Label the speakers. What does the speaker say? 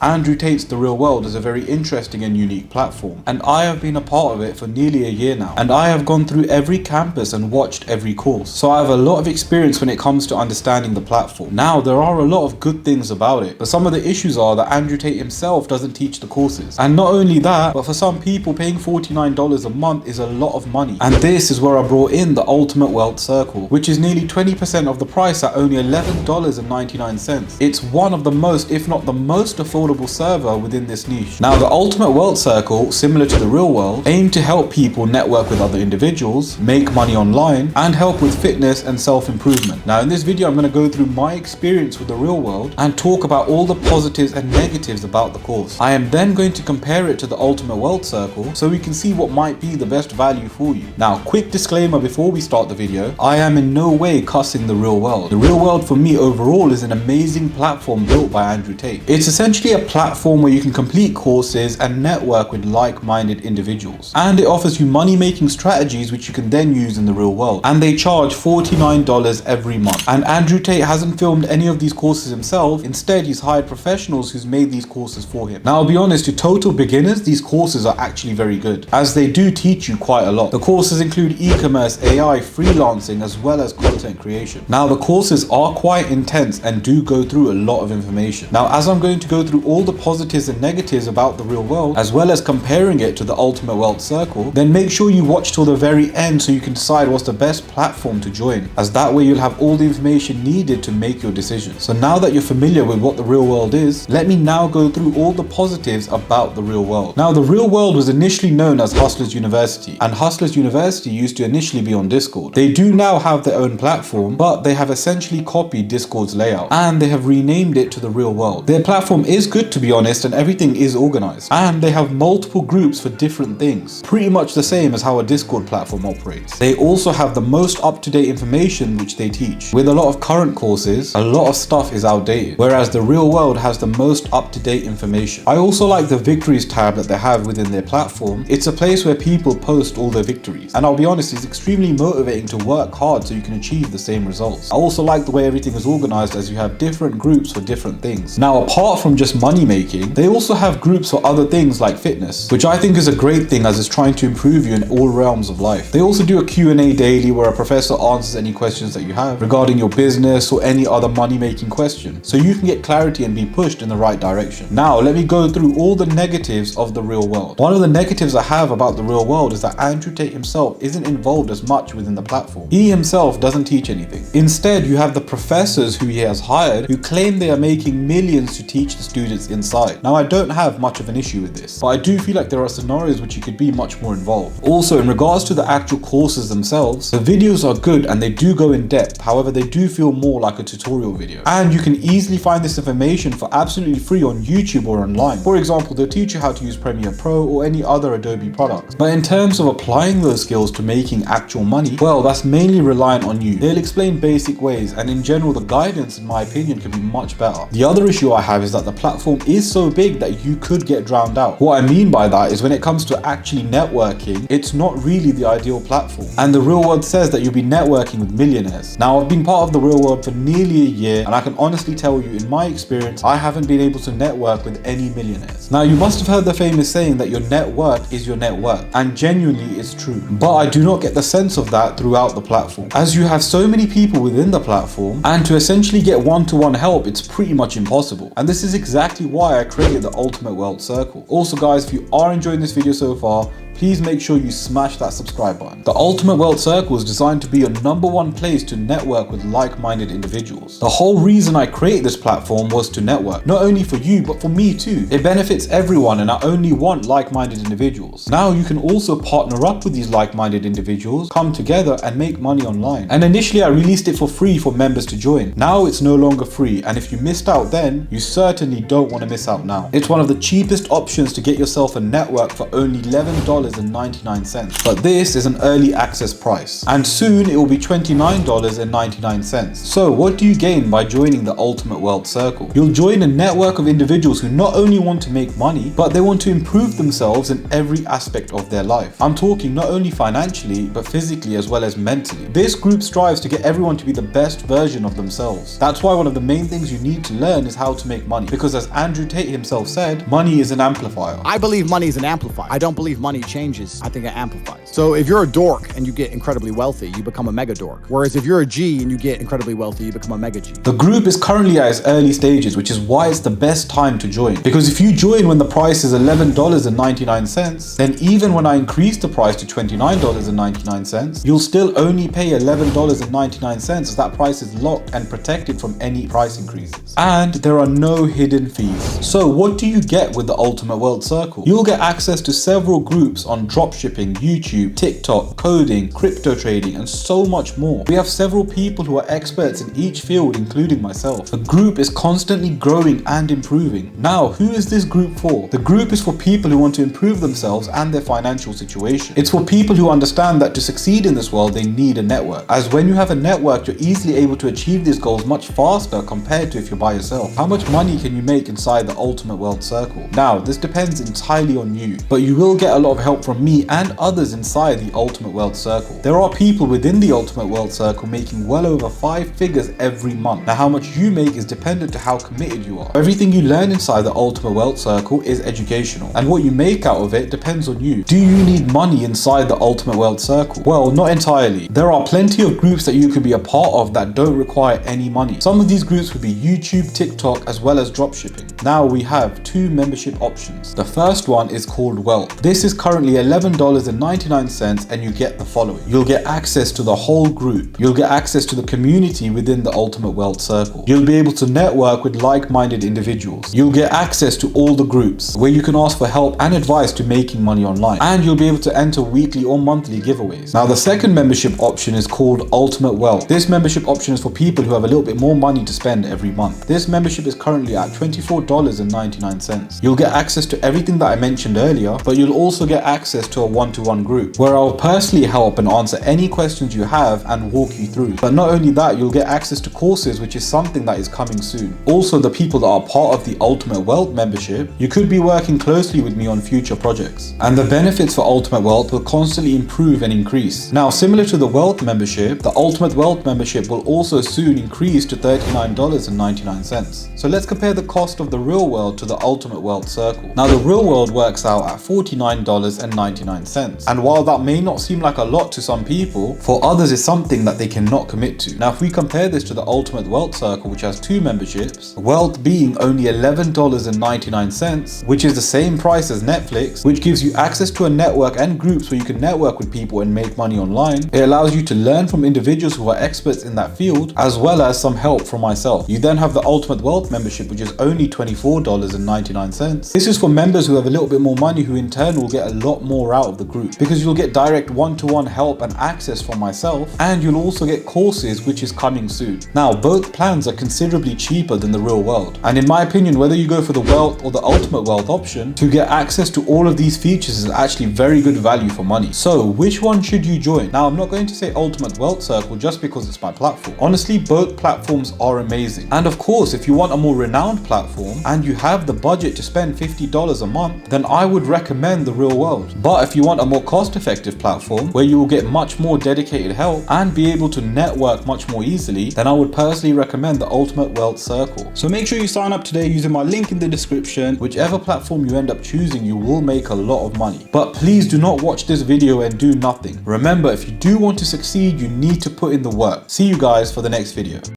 Speaker 1: Andrew Tate's The Real World is a very interesting and unique platform, and I have been a part of it for nearly a year now, and I have gone through every campus and watched every course, so I have a lot of experience when it comes to understanding the platform. Now, there are a lot of good things about it, but some of the issues are that Andrew Tate himself doesn't teach the courses, and not only that, but for some people paying $49 a month is a lot of money, and this is where I brought in the Ultimate Wealth Circle, which is nearly 20% of the price at only $11.99. It's one of the most, if not the most affordable server within this niche. Now, the Ultimate Wealth Circle, similar to the Real World, aim to help people network with other individuals, make money online, and help with fitness and self-improvement. Now, in this video, I'm going to go through my experience with the Real World and talk about all the positives and negatives about the course. I am then going to compare it to the Ultimate Wealth Circle so we can see what might be the best value for you. Now, quick disclaimer before we start the video, I am in no way cussing the Real World. The Real World for me overall is an amazing platform built by Andrew Tate. It's essentially a platform where you can complete courses and network with like-minded individuals, and it offers you money-making strategies which you can then use in the real world, and they charge $49 every month. And Andrew Tate hasn't filmed any of these courses himself. Instead, he's hired professionals who's made these courses for him. Now, I'll be honest, to total beginners, these courses are actually very good, as they do teach you quite a lot. The courses include e-commerce, AI, freelancing, as well as content creation. Now, the courses are quite intense and do go through a lot of information. Now, as I'm going to go through all the positives and negatives about the Real World, as well as comparing it to the Ultimate Wealth Circle, then make sure you watch till the very end so you can decide what's the best platform to join, as that way you'll have all the information needed to make your decision. So now that you're familiar with what the Real World is, let me now go through all the positives about the Real World. Now, the Real World was initially known as Hustlers University, and Hustlers University used to initially be on Discord. They do now have their own platform, but they have essentially copied Discord's layout, and they have renamed it to the Real World. Their platform is good, to be honest, and everything is organized, and they have multiple groups for different things, pretty much the same as how a Discord platform operates. They also have the most up-to-date information which they teach. With a lot of current courses, a lot of stuff is outdated, whereas the Real World has the most up-to-date information. I also like the victories tab that they have within their platform. It's a place where people post all their victories, and I'll be honest, it's extremely motivating to work hard so you can achieve the same results. I also like the way everything is organized, as you have different groups for different things. Now, apart from just money making, they also have groups for other things like fitness, which I think is a great thing as it's trying to improve you in all realms of life. They also do a Q&A daily where a professor answers any questions that you have regarding your business or any other money making question, so you can get clarity and be pushed in the right direction. Now, let me go through all the negatives of the Real World. One of the negatives I have about the Real World is that Andrew Tate himself isn't involved as much within the platform. He himself doesn't teach anything. Instead, you have the professors who he has hired who claim they are making millions to teach the students inside. Now, I don't have much of an issue with this, but I do feel like there are scenarios which you could be much more involved. Also, in regards to the actual courses themselves, the videos are good and they do go in depth. However, they do feel more like a tutorial video, and you can easily find this information for absolutely free on YouTube or online. For example, they'll teach you how to use Premiere Pro or any other Adobe product, but in terms of applying those skills to making actual money, well, that's mainly reliant on you. They'll explain basic ways, and in general, the guidance, in my opinion, can be much better. The other issue I have is that the platform is so big that you could get drowned out. What I mean by that is when it comes to actually networking, it's not really the ideal platform, and the Real World says that you'll be networking with millionaires. Now, I've been part of the Real World for nearly a year, and I can honestly tell you, in my experience, I haven't been able to network with any millionaires. Now, you must have heard the famous saying that your net worth is your net worth, and genuinely it's true, but I do not get the sense of that throughout the platform, as you have so many people within the platform, and to essentially get one-to-one help, it's pretty much impossible. And this is exactly why I created the Ultimate Wealth Circle. Also, guys, if you are enjoying this video so far, please make sure you smash that subscribe button. The Ultimate Wealth Circle is designed to be your #1 place to network with like-minded individuals. The whole reason I created this platform was to network, not only for you, but for me too. It benefits everyone, and I only want like-minded individuals. Now, you can also partner up with these like-minded individuals, come together and make money online. And initially, I released it for free for members to join. Now it's no longer free, and if you missed out then, you certainly don't want to miss out now. It's one of the cheapest options to get yourself a network for only $11 $29.99, but this is an early access price, and soon it will be $29.99. So what do you gain by joining the Ultimate Wealth Circle? You'll join a network of individuals who not only want to make money, but they want to improve themselves in every aspect of their life. I'm talking not only financially, but physically as well as mentally. This group strives to get everyone to be the best version of themselves. That's why one of the main things you need to learn is how to make money, because as Andrew Tate himself said, money is an amplifier.
Speaker 2: I believe money is an amplifier. I don't believe money changes. I think it amplifies. So if you're a dork and you get incredibly wealthy, you become a mega dork. Whereas if you're a G and you get incredibly wealthy, you become a mega G.
Speaker 1: The group is currently at its early stages, which is why it's the best time to join. Because if you join when the price is $11.99, then even when I increase the price to $29.99, you'll still only pay $11.99, as that price is locked and protected from any price increases. And there are no hidden fees. So what do you get with the Ultimate Wealth Circle? You'll get access to several groups on dropshipping, YouTube, TikTok, coding, crypto trading, and so much more. We have several people who are experts in each field, including myself. The group is constantly growing and improving. Now, who is this group for? The group is for people who want to improve themselves and their financial situation. It's for people who understand that to succeed in this world, they need a network. As when you have a network, you're easily able to achieve these goals much faster compared to if you're by yourself. How much money can you make inside the Ultimate Wealth Circle? Now, this depends entirely on you, but you will get a lot of help from me and others inside the Ultimate Wealth Circle. There are people within the Ultimate Wealth Circle making well over 5 figures every month. Now, how much you make is dependent to how committed you are. Everything you learn inside the Ultimate Wealth Circle is educational, and what you make out of it depends on you. Do you need money inside the Ultimate Wealth Circle? Well, not entirely. There are plenty of groups that you could be a part of that don't require any money. Some of these groups would be YouTube, TikTok, as well as dropshipping. Now we have 2 membership options. The first one is called Wealth. This is currently $11.99, and you get the following. You'll get access to the whole group. You'll get access to the community within the Ultimate Wealth Circle. You'll be able to network with like-minded individuals. You'll get access to all the groups where you can ask for help and advice to making money online. And you'll be able to enter weekly or monthly giveaways. Now, the second membership option is called Ultimate Wealth. This membership option is for people who have a little bit more money to spend every month. This membership is currently at $24.99. You'll get access to everything that I mentioned earlier, but you'll also get access to a one-to-one group where I'll personally help and answer any questions you have and walk you through. But not only that, you'll get access to courses, which is something that is coming soon. Also, the people that are part of the Ultimate Wealth membership, you could be working closely with me on future projects. And the benefits for Ultimate Wealth will constantly improve and increase. Now, similar to the Wealth membership, the Ultimate Wealth membership will also soon increase to $39.99. So let's compare the cost of the real world to the Ultimate Wealth Circle. Now, the real world works out at $49.99. And while that may not seem like a lot to some people, for others it's something that they cannot commit to. Now, if we compare this to the Ultimate Wealth Circle, which has 2 memberships, Wealth being only $11.99, which is the same price as Netflix, which gives you access to a network and groups where you can network with people and make money online. It allows you to learn from individuals who are experts in that field, as well as some help from myself. You then have the Ultimate Wealth membership, which is only $24.99. This is for members who have a little bit more money, who in turn will get a lot more out of the group, because you'll get direct one-to-one help and access from myself, and you'll also get courses, which is coming soon. Now, both plans are considerably cheaper than the real world, and in my opinion, whether you go for the Wealth or the Ultimate Wealth option, to get access to all of these features is actually very good value for money. So which one should you join? Now, I'm not going to say Ultimate Wealth Circle just because it's my platform. Honestly, both platforms are amazing. And of course, if you want a more renowned platform and you have the budget to spend $50 a month, then I would recommend the real world. But if you want a more cost-effective platform where you will get much more dedicated help and be able to network much more easily, then I would personally recommend the Ultimate Wealth Circle. So make sure you sign up today using my link in the description. Whichever platform you end up choosing, you will make a lot of money. But please do not watch this video and do nothing. Remember, if you do want to succeed, you need to put in the work. See you guys for the next video.